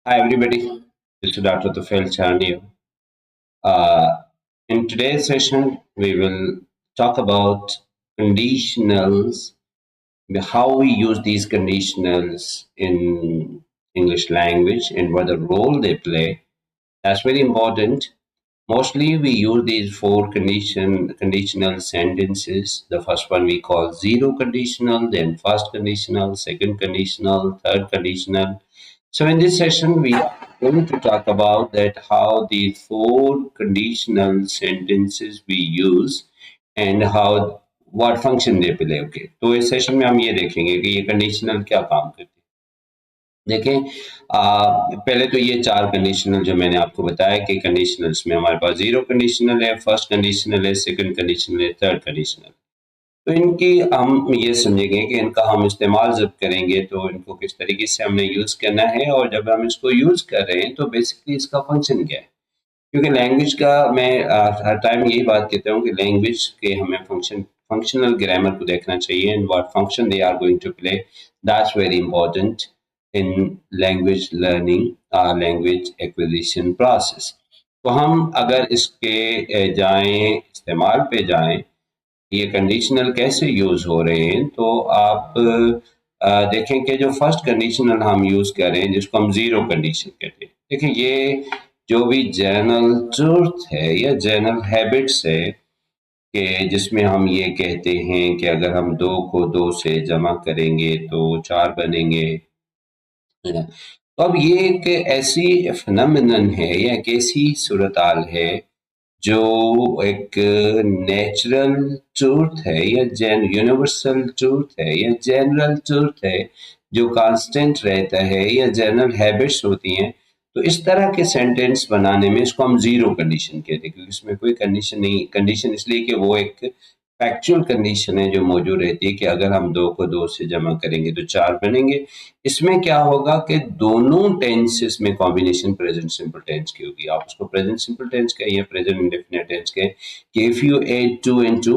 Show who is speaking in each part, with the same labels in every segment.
Speaker 1: Hi everybody, this is Dr. Tufel Charnio. Uh, in today's session, we will talk about conditionals, how we use these conditionals in English language and what the role they play. That's very important. Mostly we use these four conditional sentences. The first one we call zero conditional, then first conditional, second conditional, third conditional. So in this session we are going to talk about that how these four conditional sentences we use and how what function they play. Okay, तो इस session में हम ये देखेंगे कि ये conditional क्या काम करते हैं। देखें पहले तो ये चार कंडीशनल जो मैंने आपको बताया कि कंडीशनल्स में हमारे पास जीरो कंडीशनल है, फर्स्ट कंडीशनल है, सेकंड कंडीशनल है, थर्ड कंडीशनल। तो इनकी हम ये समझेंगे कि इनका हम इस्तेमाल जब करेंगे तो इनको किस तरीके से हमने यूज़ करना है और जब हम इसको यूज़ कर रहे हैं तो बेसिकली इसका फंक्शन क्या है। क्योंकि लैंग्वेज का मैं हर टाइम यही बात कहता हूँ कि लैंग्वेज के हमें फंक्शनल ग्रामर को देखना चाहिए and what function they are going to play, that's very important in language learning, language acquisition process. तो हम अगर इसके जाएं इस्तेमाल पे जाएं, ये कंडीशनल कैसे यूज हो रहे हैं, तो आप देखें कि जो फर्स्ट कंडीशनल हम यूज कर रहे हैं जिसको हम जीरो कंडीशन कहते हैं। देखिए ये जो भी जनरल ट्रूथ है या जनरल हैबिट्स है कि जिसमें हम ये कहते हैं कि अगर हम दो को दो से जमा करेंगे तो चार बनेंगे, है ना। तो अब ये एक ऐसी फिनोमिनन है या एक ऐसी सूरत-हाल है जो एक नेचुरल ट्रूथ है या यूनिवर्सल ट्रूथ है या जनरल ट्रूथ है जो कांस्टेंट रहता है या जनरल हैबिट्स होती हैं। तो इस तरह के सेंटेंस बनाने में इसको हम जीरो कंडीशन कहते हैं क्योंकि इसमें कोई कंडीशन नहीं। कंडीशन इसलिए कि वो एक फैक्चुअल कंडीशन है जो मौजूद रहती है कि अगर हम दो को दो से जमा करेंगे तो चार बनेंगे। इसमें क्या होगा कि दोनों टेंसेस में कॉम्बिनेशन प्रेजेंट सिंपल टेंस की होगी। आप उसको प्रेजेंट सिंपल टेंस कहें या प्रेजेंट इंडेफिनिट टेंस कहें कि if you add two and two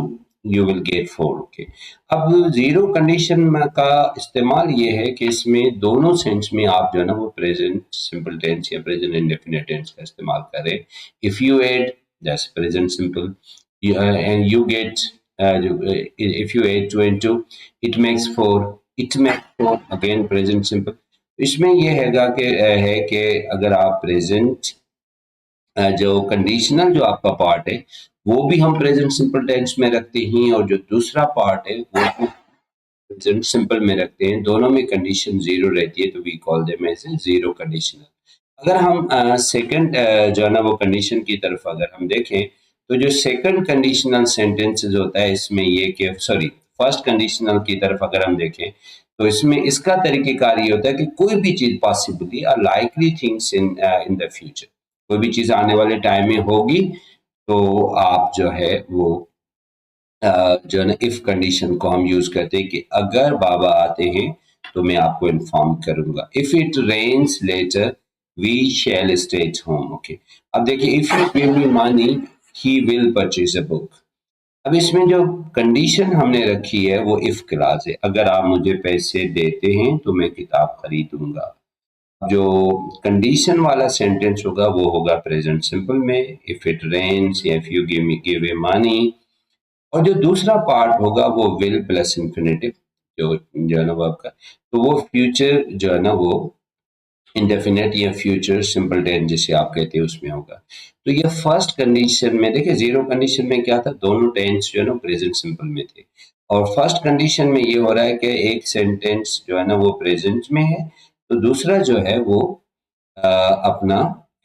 Speaker 1: you will get four. Okay, अब जीरो कंडीशन का इस्तेमाल ये है कि इसमें दोनों सेंस में आप जो है ना वो प्रेजेंट सिंपल टेंस या प्रेजेंट इंडेफिनिट टेंस का इस्तेमाल करें। If you add that's present simple and you get if you add two and two it makes four again present simple। इसमें ये है कि अगर आप प्रेजेंट जो कंडीशनल जो आपका पार्ट है वो भी हम प्रेजेंट सिंपल टेंस में रखते हैं और जो दूसरा पार्ट है वो प्रेजेंट सिंपल में रखते हैं। दोनों में कंडीशन जीरो रहती है तो we call them as zero conditional. अगर हम सेकंड जो है ना वो कंडीशन की तरफ अगर हम देखें तो जो सेकंड कंडीशनल सेंटेंसेस होता है इसमें ये कि सॉरी फर्स्ट कंडीशनल की तरफ अगर हम देखें तो इसमें इसका तरीकेकार ये होता है कि कोई भी चीज possibly or likely things in the future, कोई भी चीज आने वाले टाइम में होगी तो आप जो है वो जो है ना इफ कंडीशन को हम यूज करते हैं कि अगर बाबा आते हैं तो मैं आपको इन्फॉर्म करूंगा। If it rains later we shall stay at home. Okay, अब देखिए if you give me money he will purchase a book. अब इसमें जो कंडीशन हमने रखी है वो इफ क्लास है, अगर आप मुझे पैसे देते हैं तो मैं किताब खरीदूंगा। जो कंडीशन वाला सेंटेंस होगा वो होगा प्रेजेंट सिंपल में, इफ इट रेन्स या if you give a money. और जो दूसरा पार्ट होगा वो विल प्लस इंफिनिटिव जो है ना वर्ब का, तो वो फ्यूचर जो है ना वो इंडेफिनेट या फ्यूचर सिंपल टेंस जिसे आप कहते हैं उसमें होगा। तो ये फर्स्ट कंडीशन में देखिए जीरो कंडीशन में क्या था, दोनों टेंस जो है ना प्रेजेंट सिंपल में थे और फर्स्ट कंडीशन में ये हो रहा है कि एक सेंटेंस जो है ना वो प्रेजेंट में है तो दूसरा जो है वो अपना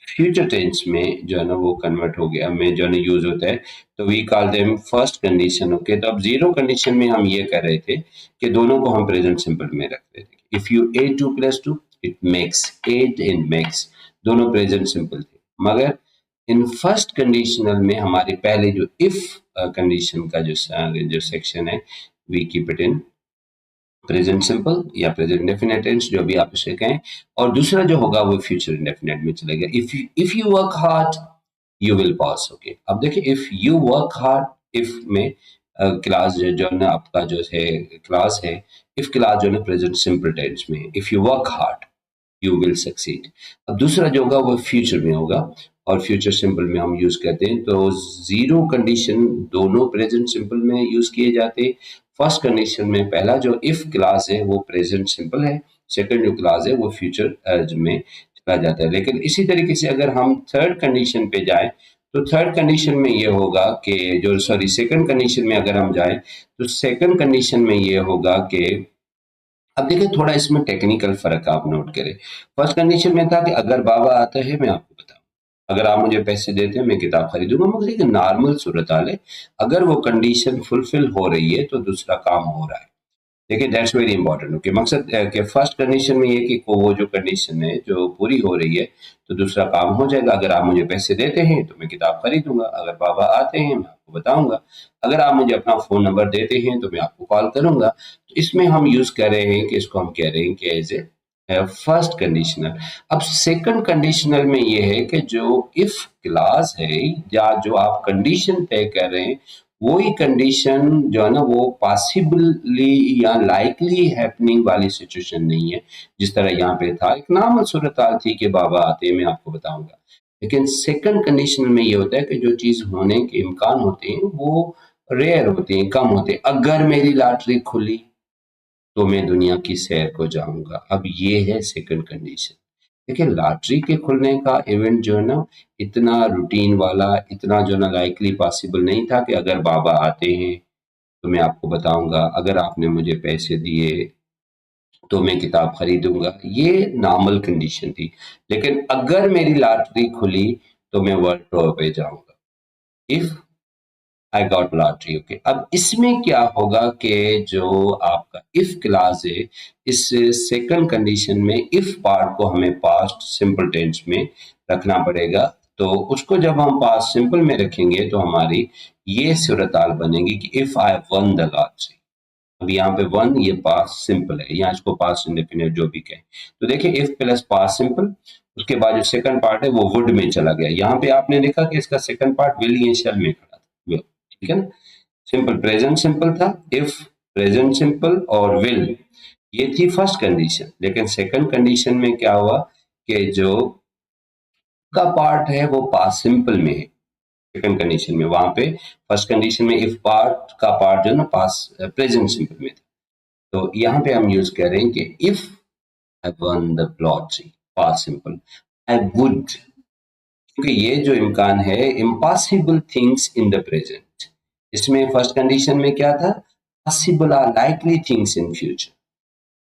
Speaker 1: फ्यूचर टेंस में जो है ना वो कन्वर्ट हो गया में जो है ना यूज होता है। तो we call them first condition. Okay, तो अब जीरो कंडीशन में हम ये कर रहे थे कि दोनों को हम प्रेजेंट सिंपल में रख रहे थे। If you add two plus two it makes, add and makes दोनों प्रेजेंट सिंपल थे। मगर इन फर्स्ट कंडीशनल में हमारे पहले जो इफ कंडीशन का जो सेक्शन है we keep it in present simple या प्रेजेंट इंडेफिनिट टेंस जो भी आप इसे कहें, और दूसरा जो होगा वो फ्यूचर इंडेफिनिट में चलेगा। If you work hard you will pass. Okay, अब देखिए if you work hard if में क्लास जो है ना आपका जो है क्लास है, इफ क्लास जो है ना प्रेजेंट सिंपल टेंस में if you work hard. You will succeed. अब दूसरा जो होगा वो फ्यूचर में होगा, और फ्यूचर सिंपल में हम यूज करते हैं तो जीरो कंडीशन दोनों प्रेजेंट सिंपल में यूज किए जाते हैं। फर्स्ट कंडीशन में पहला जो इफ क्लास है वो प्रेजेंट सिंपल है, सेकंड जो क्लास है वो फ्यूचर में चला जाता है। लेकिन इसी तरीके से अगर हम थर्ड कंडीशन पे जाएं तो थर्ड कंडीशन में ये होगा कि जो सॉरी सेकंड कंडीशन में अगर हम जाएं तो सेकंड कंडीशन में ये होगा कि अब देखिए थोड़ा इसमें टेक्निकल फर्क आप नोट करें। फर्स्ट कंडीशन में था कि अगर बाबा आता है मैं आपको बताऊं, अगर आप मुझे पैसे देते हैं मैं किताब खरीदूंगा, मगर एक नॉर्मल सूरत हाल है। अगर वो कंडीशन फुलफिल हो रही है तो दूसरा काम हो रहा है। देखिए दैट्स वेरी इंपॉर्टेंट। ओके, मकसद कि फर्स्ट कंडीशन में ये कि वो जो कंडीशन है जो पूरी हो रही है तो दूसरा काम हो जाएगा। अगर आप मुझे पैसे देते हैं तो मैं किताब खरीदूंगा, अगर बाबा आते हैं मैं आपको बताऊंगा, अगर आप मुझे अपना फोन नंबर देते हैं तो मैं आपको कॉल करूंगा। तो इसमें हम यूज कर रहे हैं कि इसको हम कह रहे हैं कि एज ए फर्स्ट कंडीशनल। अब सेकंड कंडीशनल में ये है कि जो इफ क्लास है या जो आप कंडीशन तय कर रहे हैं वही कंडीशन जो है ना वो पॉसिबली या लाइकली हैपनिंग वाली सिचुएशन नहीं है। जिस तरह यहाँ पे था एक नॉर्मल सूरत हाल थी कि बाबा आते मैं आपको बताऊंगा, लेकिन सेकंड कंडीशन में ये होता है कि जो चीज होने के इम्कान होते हैं वो रेयर होते हैं, कम होते हैं। अगर मेरी लॉटरी खुली तो मैं दुनिया की सैर को जाऊंगा। अब ये है सेकंड कंडीशन। देखिए लॉटरी के खुलने का इवेंट जो है ना इतना रूटीन वाला, इतना जो ना लाइकली पॉसिबल नहीं था कि अगर बाबा आते हैं तो मैं आपको बताऊंगा, अगर आपने मुझे पैसे दिए तो मैं किताब खरीदूंगा। ये नॉर्मल कंडीशन थी। लेकिन अगर मेरी लॉटरी खुली तो मैं वर्ल्ड टूर पे जाऊंगा, if I got lottery. Okay, अब इसमें क्या होगा कि जो आपका इफ क्लास है इस सेकंड कंडीशन में इफ पार्ट को हमें पास्ट सिंपल टेंस में रखना पड़ेगा। तो उसको जब हम पास्ट सिंपल में रखेंगे तो हमारी ये सूरत हाल बनेगी कि if I won the lottery. अब यहाँ पे वन ये पास्ट सिंपल है, यहाँ इसको पास्ट इंडेफिनिट जो भी कहें। तो देखिए इफ प्लस पास्ट सिंपल, उसके बाद जो सेकंड पार्ट है वो वुड में चला गया। यहाँ पे आपने देखा कि इसका सेकंड पार्ट विल ये शल में खड़ा था, ठीक है ना। सिंपल प्रेजेंट सिंपल था, इफ प्रेजेंट सिंपल और विल ये थी फर्स्ट कंडीशन। लेकिन सेकंड कंडीशन में क्या हुआ कि जो का पार्ट है वो पास्ट सिंपल में है सेकंड कंडीशन में। वहां पे फर्स्ट कंडीशन में इफ पार्ट का पार्ट जो है ना पास्ट प्रेजेंट सिंपल में था। तो यहाँ पे हम यूज कर रहे हैं कि if I won the lottery past simple, I would, क्योंकि ये जो इम्कान है impossible things in the present. इसमें फर्स्ट कंडीशन में क्या था, possible or likely things in future.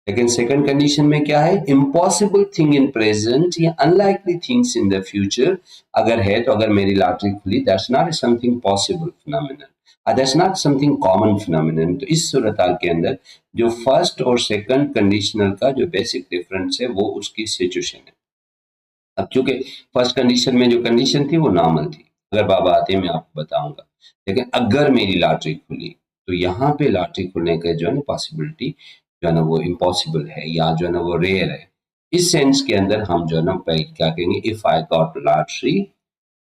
Speaker 1: लेकिन सेकंड कंडीशन में क्या है, इम्पॉसिबल थिंग इन प्रेजेंट या unlikely things in the future. अगर है तो अगर मेरी लॉटरी खुली that's not something possible phenomenon, that's not something common phenomenon. तो इस सूरत हाल के अंदर जो फर्स्ट और सेकंड कंडीशनल का जो बेसिक डिफरेंस है वो उसकी सिचुएशन है। अब चूंकि फर्स्ट कंडीशन में जो कंडीशन थी वो नॉर्मल थी, अगर बाबा आते मैं आपको बताऊंगा। लेकिन अगर मेरी लॉटरी खुली तो यहाँ पे लॉटरी खुलने का जो है ना पॉसिबिलिटी जो है ना वो इम्पॉसिबल है या जो है ना वो रेयर है। इस सेंस के अंदर हम जो है ना क्या कहेंगे, if I got lottery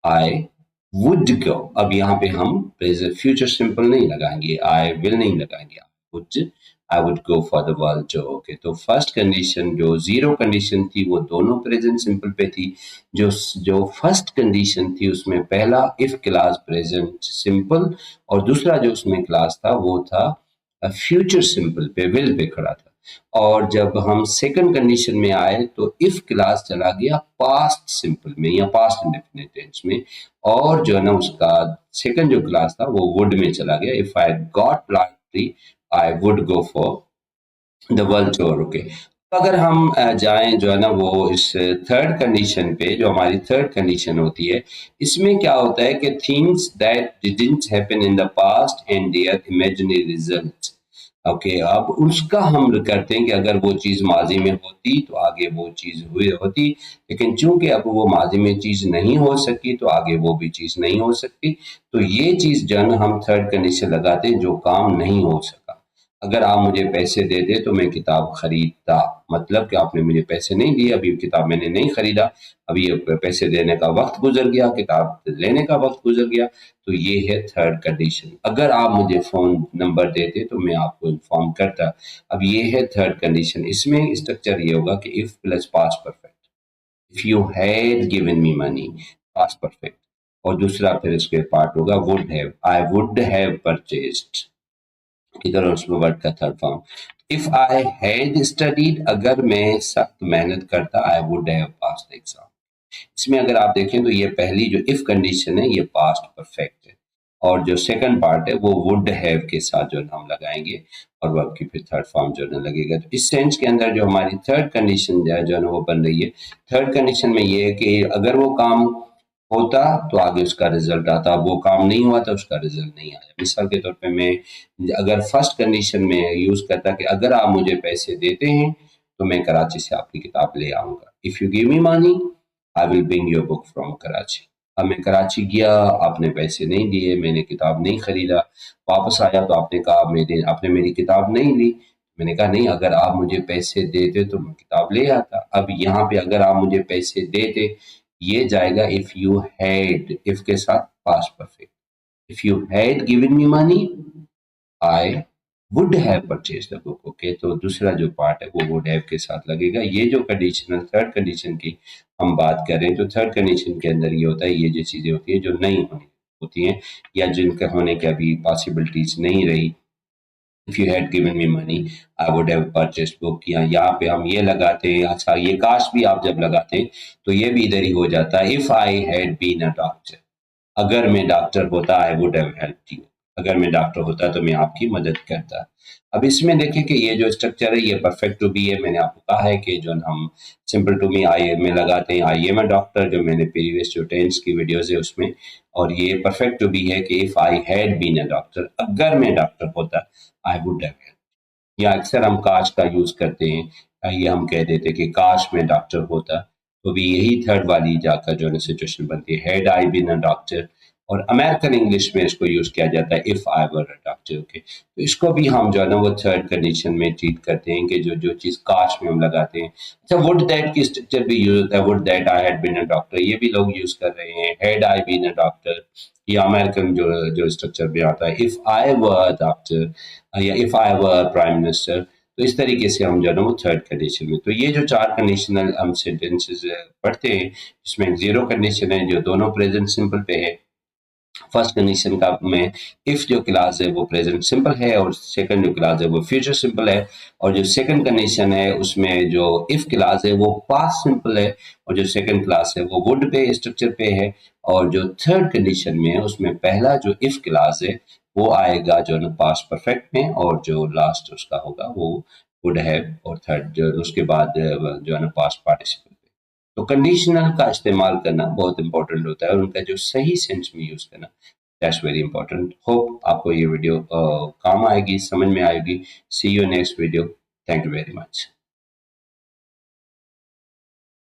Speaker 1: I would go. अब यहाँ पे हम फ्यूचर सिंपल नहीं लगाएंगे, आई विल नहीं लगाएंगे, I would go for the world जो ओके। तो फर्स्ट कंडीशन जो जीरो कंडीशन थी वो दोनों प्रेजेंट सिंपल पे थी। जो जो फर्स्ट कंडीशन थी उसमें पहला इफ क्लास प्रेजेंट सिंपल और दूसरा जो उसमें क्लास था वो था फ्यूचर सिंपल पे, विल पे खड़ा था। और जब हम सेकंड कंडीशन में आए तो इफ क्लास चला गया पास्ट सिंपल में या पास्ट इंडेफिनिट टेंस में, और जो है ना उसका सेकंड जो क्लास था वो वुड में चला गया। If I got lottery I would go for the world tour. Okay, अगर हम जाएं जो है ना वो इस थर्ड कंडीशन पे, जो हमारी थर्ड कंडीशन होती है, इसमें क्या होता है कि things that didn't happen in the past and their imaginary results. Okay, अब उसका हम करते हैं कि अगर वो चीज माजी में होती तो आगे वो चीज हुई होती, लेकिन चूंकि अब वो माजी में चीज नहीं हो सकी तो आगे वो भी चीज नहीं हो सकती। तो ये चीज जो है ना हम थर्ड कंडीशन लगाते हैं, जो काम नहीं हो सका। अगर आप मुझे पैसे देते तो मैं किताब खरीदता, मतलब कि आपने मुझे पैसे नहीं दिए, अभी किताब मैंने नहीं खरीदा, अभी ये पैसे देने का वक्त गुजर गया, किताब लेने का वक्त गुजर गया। तो ये है थर्ड कंडीशन। अगर आप मुझे फोन नंबर देते तो मैं आपको इन्फॉर्म करता। अब ये है थर्ड कंडीशन। इसमें स्ट्रक्चर ये होगा कि if plus past perfect. If you had given me money, past perfect. और दूसरा फिर इसके पार्ट होगा would have, I would have purchased, इधर उसमें वर्ड का third form. If I had studied, अगर मैं सख्त मेहनत करता, आई would have pass the exam. इसमें अगर आप देखें तो ये पहली जो इफ कंडीशन है ये पास्ट परफेक्ट है, और जो सेकंड पार्ट है वो वुड हैव के साथ जो हम लगाएंगे और वर्ब की फिर थर्ड फॉर्म जो है लगेगा। तो इस सेंस के अंदर जो हमारी थर्ड कंडीशन जो है वो बन रही है। थर्ड कंडीशन में ये है कि अगर वो काम होता तो आगे उसका रिजल्ट आता, वो काम नहीं हुआ तो उसका रिजल्ट नहीं आया। मिसाल के तौर पे मैं अगर फर्स्ट कंडीशन में यूज करता कि अगर आप मुझे पैसे देते हैं तो मैं कराची से आपकी किताब ले आऊंगा, if you give me money I will bring your book from Karachi. अब मैं कराची गया, आपने पैसे नहीं दिए, मैंने किताब नहीं खरीदा, वापस आया तो आपने कहा मेरे आपने मेरी किताब नहीं ली। मैंने कहा नहीं, अगर आप मुझे पैसे देते तो मैं किताब ले आता। अब यहाँ पे अगर आप मुझे पैसे देते, ये जाएगा इफ यू हैड, इफ के साथ past perfect. If you had given me money I would have purchase the book. Okay, तो दूसरा जो पार्ट है वो वुड हैव के साथ लगेगा। ये जो कंडीशनल थर्ड कंडीशन की हम बात कर रहे हैं, तो थर्ड कंडीशन के अंदर ये होता है, ये जो चीजें होती है जो नहीं होनी होती हैं या जिनके होने की अभी पॉसिबिलिटीज नहीं रही। If you had given me money I would have purchase book, या यहाँ पे हम ये लगाते हैं। अच्छा, ये काश भी आप जब लगाते हैं तो ये भी इधर ही हो जाता है। If I had been a doctor, अगर मैं डॉक्टर होता I would have helped you, अगर मैं डॉक्टर होता तो मैं आपकी मदद करता। अब इसमें देखें कि ये जो स्ट्रक्चर है ये परफेक्ट टू बी है। मैंने आपको कहा है कि जो हम सिंपल टू मी आई में लगाते हैं, आई एम अ डॉक्टर, जो मैंने प्रीवियस जो टेंस की वीडियोज है उसमें। और ये परफेक्ट टू बी है कि if I had been a doctor, अगर मैं डॉक्टर होता आई वुड हैव हेल्प्ड। या अक्सर हम काश का यूज करते हैं, ये हम कह देते कि काश मैं डॉक्टर होता, तो भी यही थर्ड वाली जाकर जो है सिचुएशन बनती है, had I been a doctor. और अमेरिकन इंग्लिश में इसको यूज किया जाता है if I were a doctor. Okay, तो इसको भी हम जो है ना वो थर्ड कंडीशन में ट्रीट करते हैं कि जो जो चीज काश में हम लगाते हैं। अच्छा, वुड दैट की स्ट्रक्चर भी यूज होता है, would that I had been a doctor, ये भी लोग यूज कर रहे हैं। Had I been a doctor, ये अमेरिकन जो जो स्ट्रक्चर में आता है। इफ आई वर डॉक्टर या if I were prime minister, तो इस तरीके से हम जो है ना वो थर्ड कंडीशन में। तो ये जो चार कंडीशनल हम सेंटेंसेस पढ़ते हैं, इसमें जीरो कंडीशन है जो दोनों प्रेजेंट सिंपल पे है। फर्स्ट कंडीशन का में इफ जो क्लास है वो प्रेजेंट सिंपल है, और सेकंड जो क्लास है वो फ्यूचर सिंपल है। और जो सेकंड कंडीशन है उसमें जो इफ क्लास है वो पास्ट सिंपल है, और जो सेकंड क्लास है वो वुड पे स्ट्रक्चर पे है। और जो थर्ड कंडीशन में है उसमें पहला जो इफ क्लास है वो आएगा जो है पास्ट परफेक्ट में, और जो लास्ट उसका होगा वो वुड हैव, और थर्ड जो उसके बाद जो है ना पास्ट पार्टिसिपल। तो कंडीशनल का इस्तेमाल करना बहुत इंपॉर्टेंट होता है, और उनका जो सही सेंस में यूज करना, दैट्स वेरी इंपॉर्टेंट। होप आपको ये वीडियो काम आएगी, समझ में आएगी। See you next video. Thank you very much.